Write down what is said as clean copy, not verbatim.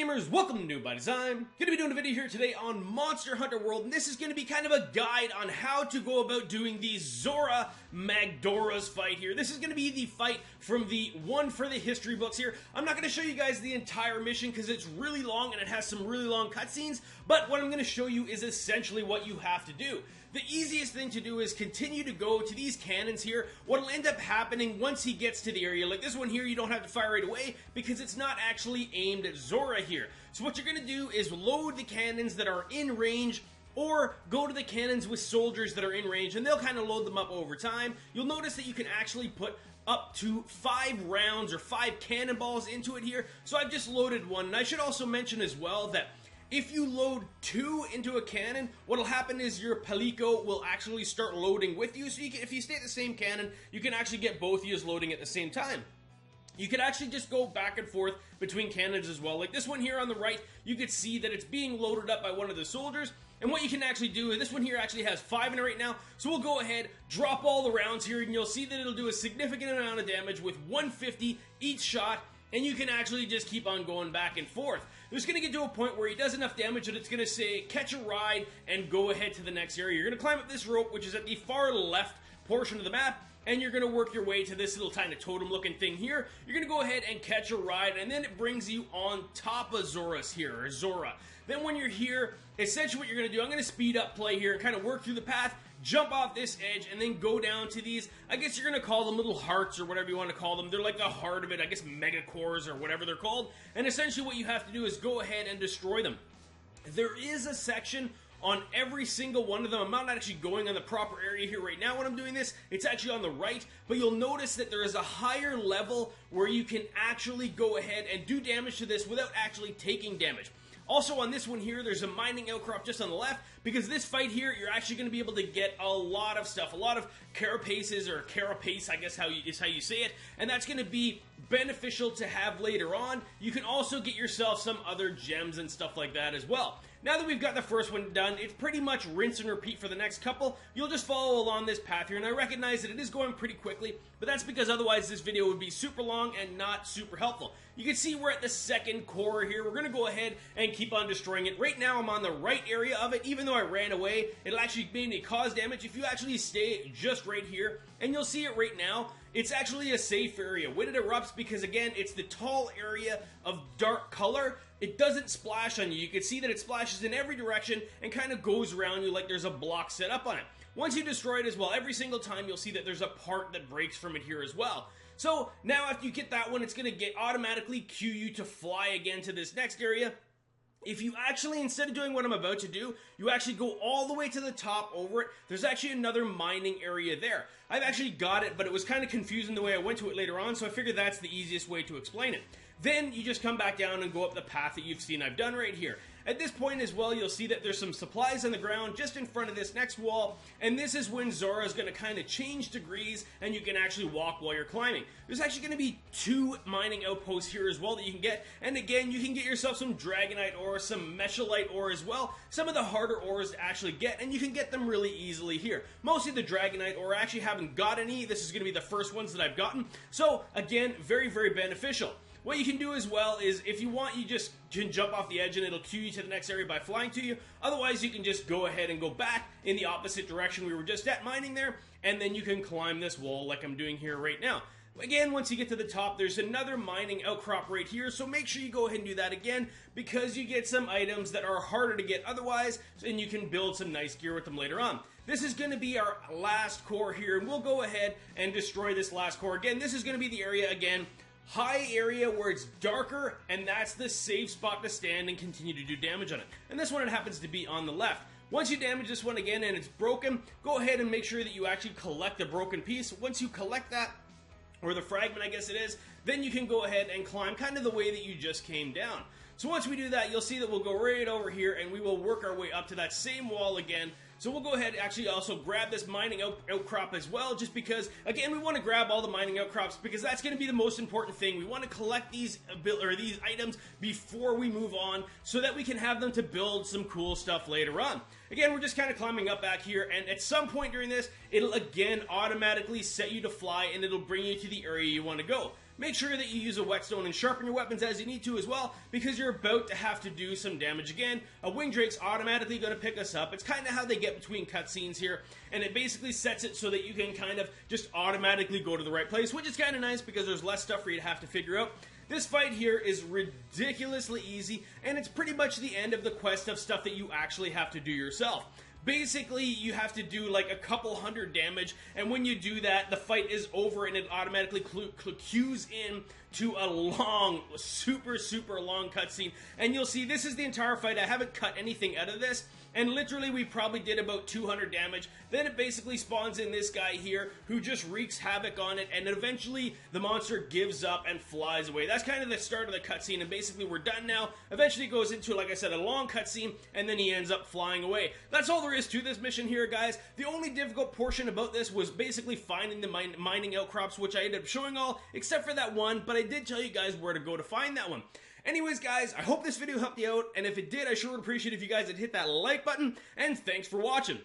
gamers, welcome to New by Design. Going to be doing a video here today on Monster Hunter World, and this is going to be kind of a guide on how to go about doing the Zorah Magdaros Fight here. This is going to be the fight from the one for the history books here. I'm not going to show you guys the entire mission because it's really long and it has some really long cutscenes, but what I'm going to show you is essentially what you have to do. The easiest thing to do is continue to go to these cannons here. What'll end up happening once he gets to the area, like this one here, you don't have to fire right away because it's not actually aimed at Zorah here. So what you're going to do is load the cannons that are in range, or go to the cannons with soldiers that are in range, and they'll kind of load them up over time. You'll notice that you can actually put up to 5 rounds or 5 cannonballs into it here. So I've just loaded one, and I should also mention as well that if you load 2 into a cannon, what'll happen is your Palico will actually start loading with you. So you can, if you stay at the same cannon, you can actually get both of you loading at the same time. You can actually just go back and forth between cannons as well. Like this one here on the right, you can see that it's being loaded up by one of the soldiers. And what you can actually do is, this one here actually has 5 in it right now, so we'll go ahead, drop all the rounds here, and you'll see that it'll do a significant amount of damage with 150 each shot, and you can actually just keep on going back and forth. It's going to get to a point where he does enough damage that it's going to say, catch a ride, and go ahead to the next area. You're going to climb up this rope, which is at the far left portion of the map, and you're going to work your way to this little tiny totem looking thing here. You're going to go ahead and catch a ride, and then it brings you on top of Zorah's here, or Zorah. Then when you're here, essentially what you're going to do, I'm going to speed up play here and kind of work through the path, jump off this edge, and then go down to these, I guess you're going to call them little hearts or whatever you want to call them. They're like the heart of it, I guess mega cores or whatever they're called. And essentially what you have to do is go ahead and destroy them. There is a section on every single one of them. I'm not actually going on the proper area here right now when I'm doing this. It's actually on the right, but you'll notice that there is a higher level where you can actually go ahead and do damage to this without actually taking damage. Also on this one here, there's a mining outcrop just on the left, because this fight here, you're actually going to be able to get a lot of stuff, a lot of carapaces, or carapace, I guess is how you say it, and that's going to be beneficial to have later on. You can also get yourself some other gems and stuff like that as well. Now that we've got the first one done, it's pretty much rinse and repeat for the next couple. You'll just follow along this path here, and I recognize that it is going pretty quickly, but that's because otherwise this video would be super long and not super helpful. You can see we're at the second core here. We're going to go ahead and keep on destroying it. Right now I'm on the right area of it. Even though I ran away, it'll actually maybe cause damage if you actually stay just right here, and you'll see it right now. It's actually a safe area when it erupts because, again, it's the tall area of dark color. It doesn't splash on you. You can see that it splashes in every direction and kind of goes around you like there's a block set up on it. Once you destroy it as well, every single time you'll see that there's a part that breaks from it here as well. So now after you get that one, it's going to automatically cue you to fly again to this next area. If you actually, instead of doing what I'm about to do, you actually go all the way to the top over it, there's actually another mining area there. I've actually got it, but it was kind of confusing the way I went to it later on, so I figured that's the easiest way to explain it. Then you just come back down and go up the path that you've seen I've done right here. At this point as well, you'll see that there's some supplies on the ground just in front of this next wall, and this is when Zorah is going to kind of change degrees, and you can actually walk while you're climbing. There's actually going to be 2 mining outposts here as well that you can get, and again, you can get yourself some Dragonite ore, some Meshalite ore as well, some of the harder ores to actually get, and you can get them really easily here. Mostly the Dragonite ore, I actually haven't got any. This is going to be the first ones that I've gotten, so again, very, very beneficial. What you can do as well is, if you want, you just can jump off the edge and it'll cue you to the next area by flying to you. Otherwise, you can just go ahead and go back in the opposite direction we were just at mining there, and then you can climb this wall like I'm doing here right now. Again, once you get to the top, there's another mining outcrop right here, so make sure you go ahead and do that again, because you get some items that are harder to get otherwise, and you can build some nice gear with them later on. This is going to be our last core here, and we'll go ahead and destroy this last core. Again, this is going to be the area, again, high area where it's darker, and that's the safe spot to stand and continue to do damage on it. And this one, it happens to be on the left. Once you damage this one again and it's broken, go ahead and make sure that you actually collect the broken piece. Once you collect that, or the fragment I guess it is, then you can go ahead and climb kind of the way that you just came down. So once we do that, you'll see that we'll go right over here and we will work our way up to that same wall again. So we'll go ahead and actually also grab this mining outcrop as well, just because, again, we want to grab all the mining outcrops because that's going to be the most important thing. We want to collect these items before we move on so that we can have them to build some cool stuff later on. Again, we're just kind of climbing up back here, and at some point during this, it'll again automatically set you to fly, and it'll bring you to the area you want to go. make sure that you use a whetstone and sharpen your weapons as you need to as well, because you're about to have to do some damage again. A wing drake's automatically going to pick us up. It's kind of how they get between cutscenes here, and it basically sets it so that you can kind of just automatically go to the right place, which is kind of nice because there's less stuff for you to have to figure out. This fight here is ridiculously easy, and it's pretty much the end of the quest of stuff that you actually have to do yourself. Basically, you have to do like a couple hundred damage, and when you do that, the fight is over and it automatically cues in to a long, super long cutscene. And you'll see this is the entire fight. I haven't cut anything out of this, and literally we probably did about 200 damage. Then it basically spawns in this guy here who just wreaks havoc on it, and eventually the monster gives up and flies away. That's kind of the start of the cutscene, and basically we're done now. Eventually it goes into, like I said, a long cutscene, and then he ends up flying away. That's all there is to this mission here, guys. The only difficult portion about this was basically finding the mining outcrops, which I ended up showing all, except for that one, but I did tell you guys where to go to find that one. Anyways, guys, I hope this video helped you out, and if it did, I sure would appreciate if you guys had hit that like button, and thanks for watching.